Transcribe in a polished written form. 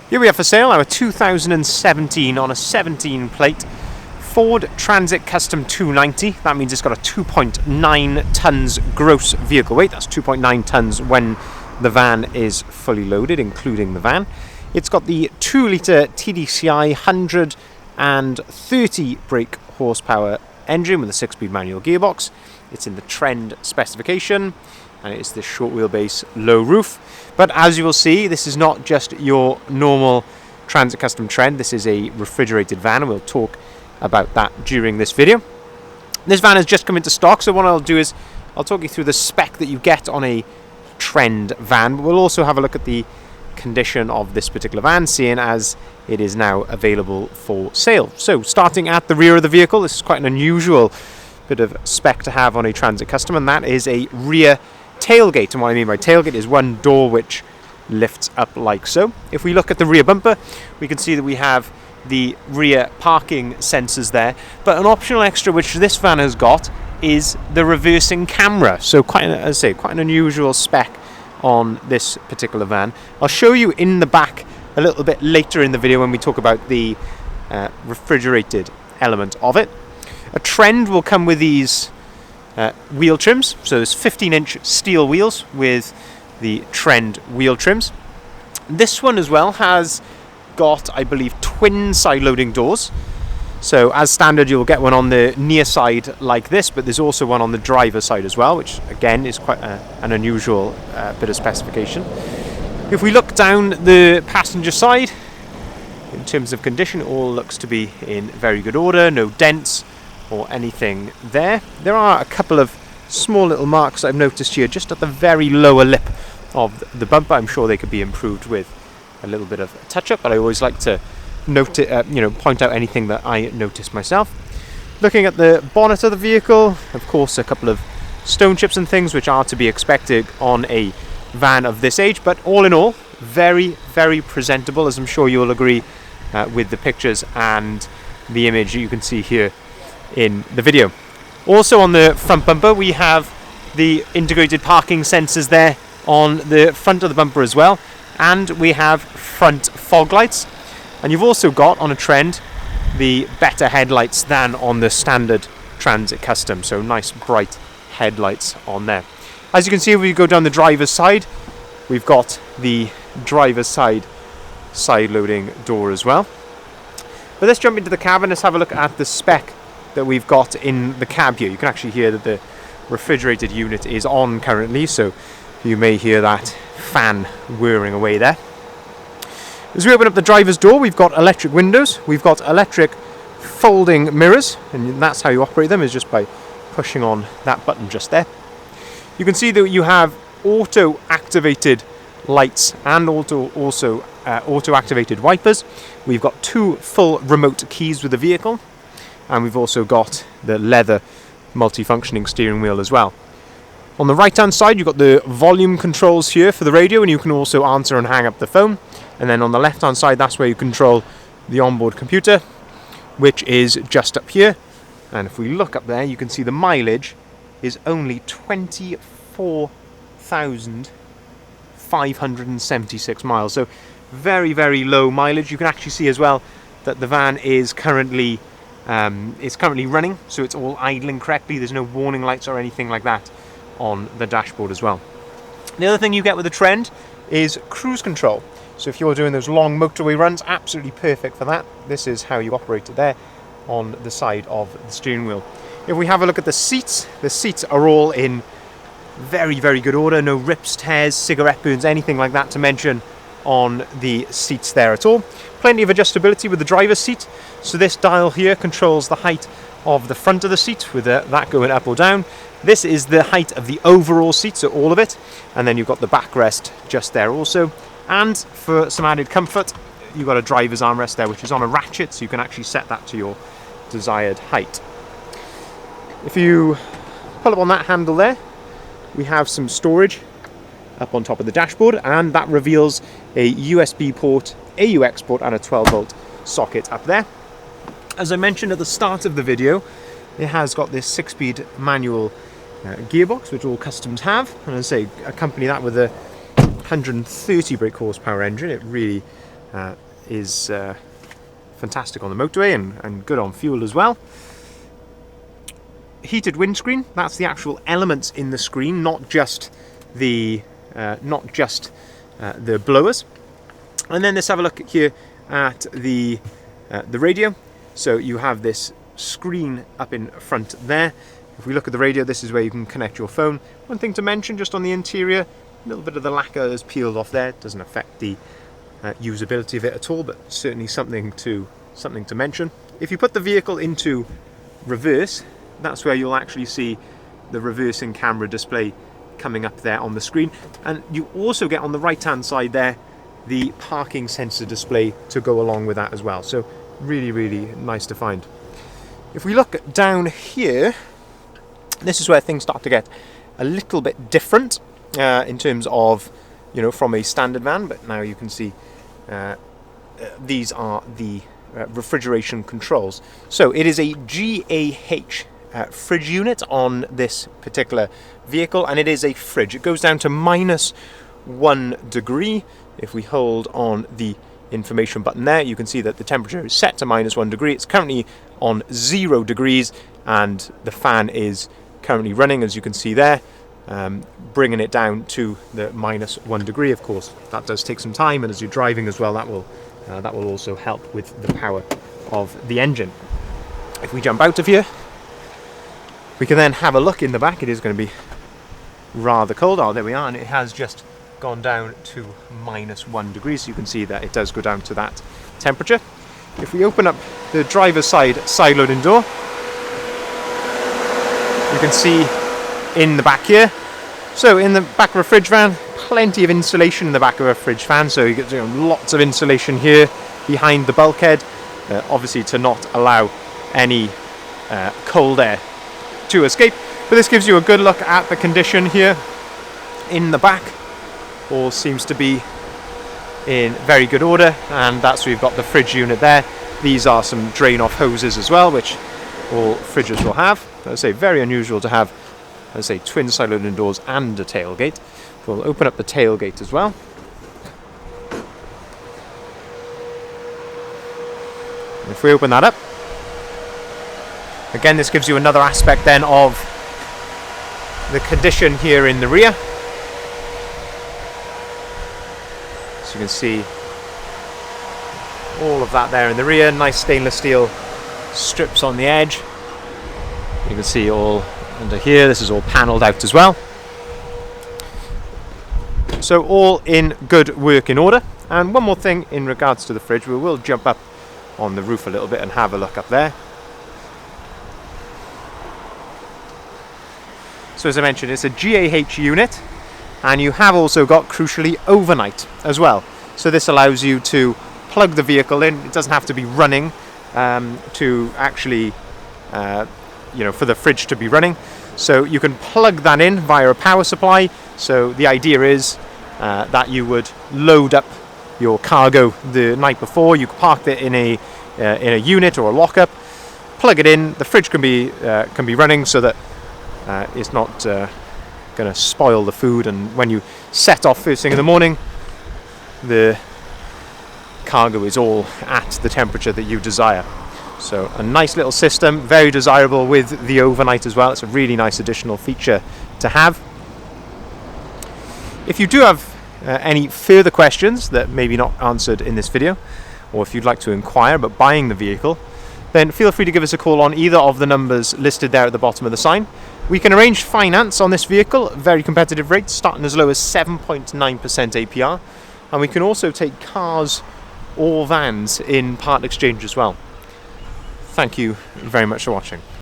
Here we have for sale our 2017 on a 17 plate Ford Transit Custom 290. That means it's got a 2.9 tons gross vehicle weight. That's 2.9 tons when the van is fully loaded, including the van. It's got the 2-litre TDCI 130 brake horsepower engine with a 6-speed manual gearbox. It's in the Trend specification, and it's the short wheelbase, low roof. But as you will see, this is not just your normal Transit Custom Trend. This is a refrigerated van, and we'll talk about that during this video. This van has just come into stock, so what I'll do is I'll talk you through the spec that you get on a Trend van, but we'll also have a look at the condition of this particular van, seeing as it is now available for sale. So starting at the rear of the vehicle, this is quite an unusual bit of spec to have on a Transit Custom, and that is a rear tailgate. And what I mean by tailgate is one door which lifts up like so. If we look at the rear bumper, we can see that we have the rear parking sensors there, but an optional extra which this van has got is the reversing camera. So quite an unusual spec on this particular van. I'll show you in the back a little bit later in the video when we talk about the refrigerated element of it. A Trend will come with these wheel trims. So there's 15-inch steel wheels with the Trend wheel trims. This one as well has got, I believe, twin side loading doors. So as standard, you'll get one on the near side like this, but there's also one on the driver's side as well, which again is quite an unusual bit of specification. If we look down the passenger side, in terms of condition, it all looks to be in very good order, no dents or anything there. There are a couple of small little marks I've noticed here just at the very lower lip of the bumper. I'm sure they could be improved with a little bit of touch-up, but I always like to note it, point out anything that I notice myself. Looking at the bonnet of the vehicle, of course, a couple of stone chips and things which are to be expected on a van of this age, but all in all, very, very presentable, as I'm sure you'll agree with the pictures and the image you can see here in the video. Also on the front bumper, we have the integrated parking sensors there on the front of the bumper as well, and we have front fog lights. And you've also got, on a Trend, the better headlights than on the standard Transit Custom. So nice bright headlights on there. As you can see, if we go down the driver's side, we've got the driver's side loading door as well. But let's jump into the cab and let's have a look at the spec that we've got in the cab here. You can actually hear that the refrigerated unit is on currently, so you may hear that fan whirring away there. As we open up the driver's door, we've got electric windows, we've got electric folding mirrors, and that's how you operate them, is just by pushing on that button just there. You can see that you have auto-activated lights and also auto-activated wipers. We've got 2 full remote keys with the vehicle, and we've also got the leather multifunctioning steering wheel as well. On the right-hand side, you've got the volume controls here for the radio, and you can also answer and hang up the phone. And then on the left-hand side, that's where you control the onboard computer, which is just up here. And if we look up there, you can see the mileage is only 24,576 miles. So very, very low mileage. You can actually see as well that the van is currently running, so it's all idling correctly. There's no warning lights or anything like that on the dashboard as well. The other thing you get with the Trend is cruise control. So if you're doing those long motorway runs, absolutely perfect for that. This is how you operate it there on the side of the steering wheel. If we have a look at the seats are all in very, very good order. No rips, tears, cigarette burns, anything like that to mention on the seats there at all. Plenty of adjustability with the driver's seat. So this dial here controls the height of the front of the seat with that going up or down. This is the height of the overall seat, so all of it. And then you've got the backrest just there also. And for some added comfort, you've got a driver's armrest there, which is on a ratchet, so you can actually set that to your desired height. If you pull up on that handle there, we have some storage up on top of the dashboard, and that reveals a USB port, AUX port, and a 12-volt socket up there. As I mentioned at the start of the video, it has got this 6-speed manual gearbox, which all customs have, and as I say, accompany that with a 130 brake horsepower engine. It really is fantastic on the motorway and good on fuel as well. Heated windscreen, that's the actual elements in the screen, not just the blowers. And then let's have a look here at the radio. So you have this screen up in front there. If we look at the radio, this is where you can connect your phone. One thing to mention just on the interior, a little bit of the lacquer is peeled off there. It doesn't affect the usability of it at all, but certainly something to mention. If you put the vehicle into reverse, that's where you'll actually see the reversing camera display coming up there on the screen. And you also get on the right hand side there the parking sensor display to go along with that as well. So really, really nice to find. If we look down here, this is where things start to get a little bit different in terms of, you know, from a standard van. But now you can see these are the refrigeration controls. So it is a GAH fridge unit on this particular vehicle, and it is a fridge. It goes down to -1 degree. If we hold on the information button there, you can see that the temperature is set to -1 degree. It's currently on 0 degrees, and the fan is currently running, as you can see there, bringing it down to the -1 degree. Of course, that does take some time, and as you're driving as well, that will also help with the power of the engine. If we jump out of here, we can then have a look in the back. It is going to be rather cold. Oh, there we are, and it has just gone down to -1 degree, so you can see that it does go down to that temperature. If we open up the driver's side loading door, you can see in the back here. So in the back of a fridge van, plenty of insulation in the back of a fridge van, so you get lots of insulation here behind the bulkhead, obviously to not allow any cold air to escape. But this gives you a good look at the condition here in the back. All seems to be in very good order, and that's where you've got the fridge unit there. These are some drain off hoses as well, which all fridges will have. As I say, very unusual to have, as I say, twin side loading doors and a tailgate. We'll open up the tailgate as well. If we open that up, again, this gives you another aspect then of the condition here in the rear. So you can see all of that there in the rear, nice stainless steel strips on the edge. You can see all under here, this is all panelled out as well. So all in good working order. And one more thing in regards to the fridge, we will jump up on the roof a little bit and have a look up there. So as I mentioned, it's a GAH unit, and you have also got, crucially, overnight as well. So this allows you to plug the vehicle in. It doesn't have to be running to actually, for the fridge to be running. So you can plug that in via a power supply. So the idea is that you would load up your cargo the night before. You park it in a unit or a lockup, plug it in. The fridge can be running so that it's not going to spoil the food, and when you set off first thing in the morning, the cargo is all at the temperature that you desire. So a nice little system, very desirable with the overnight as well. It's a really nice additional feature to have. If you do have any further questions that may be not answered in this video, or if you'd like to inquire about buying the vehicle, then feel free to give us a call on either of the numbers listed there at the bottom of the sign. We can arrange finance on this vehicle, very competitive rates, starting as low as 7.9% APR, and we can also take cars or vans in part exchange as well. Thank you very much for watching.